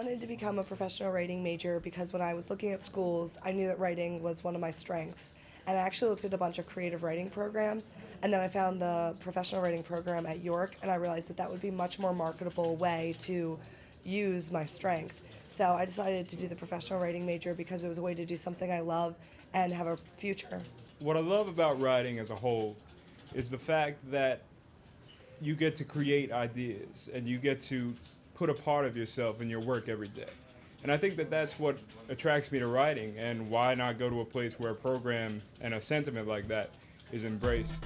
wanted to become a professional writing major because when I was looking at schools, I knew that writing was one of my strengths. And I actually looked at a bunch of creative writing programs, and then I found the professional writing program at York, and I realized that that would be a much more marketable way to use my strength. So I decided to do the professional writing major because it was a way to do something I love and have a future. What I love about writing as a whole is the fact that you get to create ideas and you get to put a part of yourself in your work every day. And I think that that's what attracts me to writing, and why not go to a place where a program and a sentiment like that is embraced.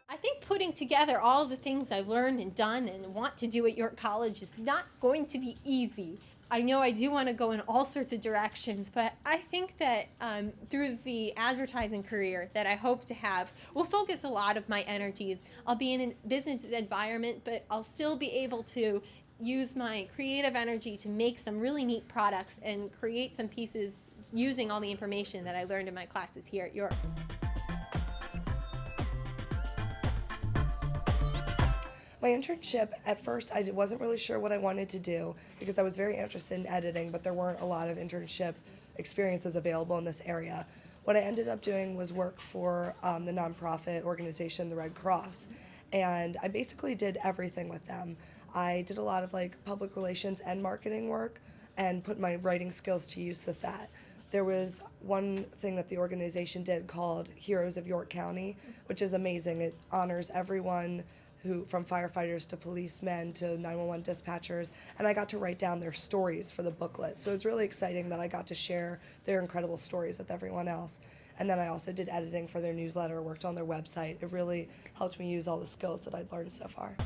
I think putting together all the things I've learned and done and want to do at York College is not going to be easy. I know I do want to go in all sorts of directions, but I think that through the advertising career that I hope to have, will focus a lot of my energies. I'll be in a business environment, but I'll still be able to use my creative energy to make some really neat products and create some pieces using all the information that I learned in my classes here at York. My internship, at first, I wasn't really sure what I wanted to do because I was very interested in editing, but there weren't a lot of internship experiences available in this area. What I ended up doing was work for the nonprofit organization, the Red Cross, and I basically did everything with them. I did a lot of public relations and marketing work and put my writing skills to use with that. There was one thing that the organization did called Heroes of York County, which is amazing. It honors everyone from firefighters to policemen to 911 dispatchers, and I got to write down their stories for the booklet. So it was really exciting that I got to share their incredible stories with everyone else. And then I also did editing for their newsletter, worked on their website. It really helped me use all the skills that I'd learned so far.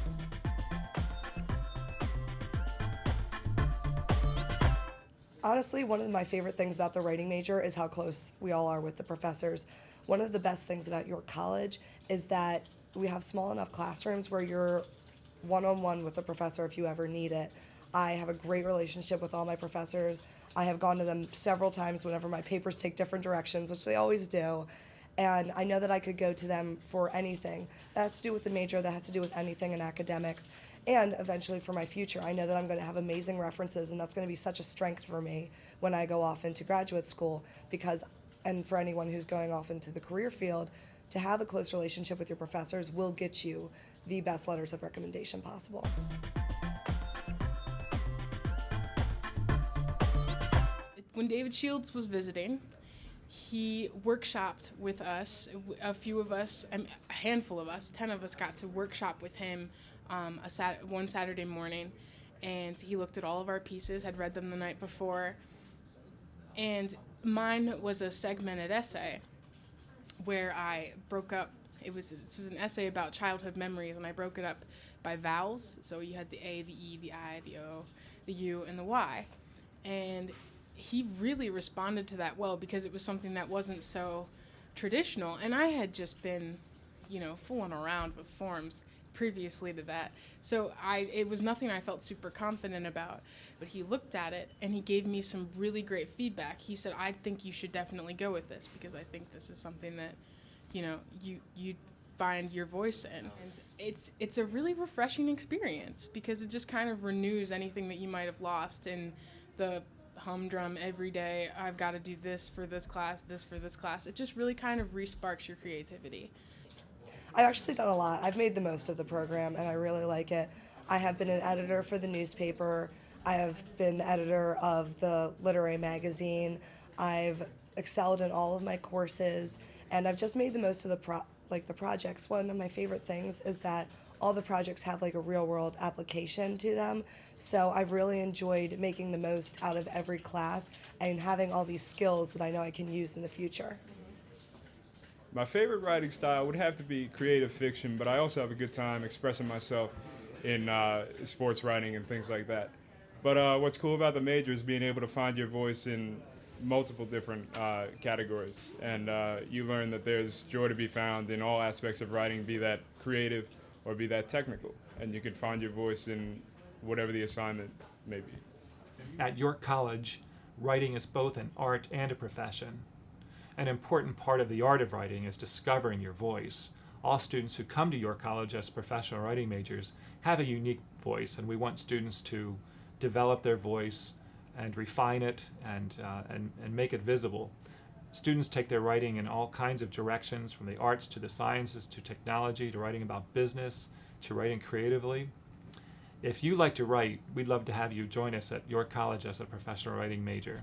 Honestly, one of my favorite things about the writing major is how close we all are with the professors. One of the best things about York College is that we have small enough classrooms where you're one-on-one with the professor if you ever need it. I have a great relationship with all my professors. I have gone to them several times whenever my papers take different directions, which they always do. And I know that I could go to them for anything. That has to do with the major, that has to do with anything in academics, and eventually for my future. I know that I'm going to have amazing references, and that's going to be such a strength for me when I go off into graduate school, and for anyone who's going off into the career field, to have a close relationship with your professors will get you the best letters of recommendation possible. When David Shields was visiting, he workshopped with us. A few of us, a handful of us, 10 of us got to workshop with him one Saturday morning, and he looked at all of our pieces, had read them the night before, and mine was a segmented essay where I broke up. It was an essay about childhood memories, and I broke it up by vowels. So you had the A, the E, the I, the O, the U, and the Y. And he really responded to that well, because it was something that wasn't so traditional. And I had just been, fooling around with forms previously to that. So it was nothing I felt super confident about. But he looked at it and he gave me some really great feedback. He said, I think you should definitely go with this, because I think this is something that, you find your voice in. And it's a really refreshing experience, because it just kind of renews anything that you might have lost in the humdrum every day. I've got to do this for this class, this for this class. It just really kind of re-sparks your creativity. I've actually done a lot. I've made the most of the program, and I really like it. I have been an editor for the newspaper. I have been the editor of the literary magazine. I've excelled in all of my courses, and I've just made the most of the projects. One of my favorite things is that all the projects have a real-world application to them. So I've really enjoyed making the most out of every class and having all these skills that I know I can use in the future. My favorite writing style would have to be creative fiction, but I also have a good time expressing myself in sports writing and things like that. But what's cool about the major is being able to find your voice in multiple different categories. And you learn that there's joy to be found in all aspects of writing, be that creative or be that technical. And you can find your voice in whatever the assignment may be. At York College, writing is both an art and a profession. An important part of the art of writing is discovering your voice, all students who come to your college as professional writing majors have a unique voice, and we want students to develop their voice and refine it and make it visible. Students take their writing in all kinds of directions, from the arts to the sciences to technology to writing about business to writing creatively. If you like to write, we'd love to have you join us at your college as a professional writing major.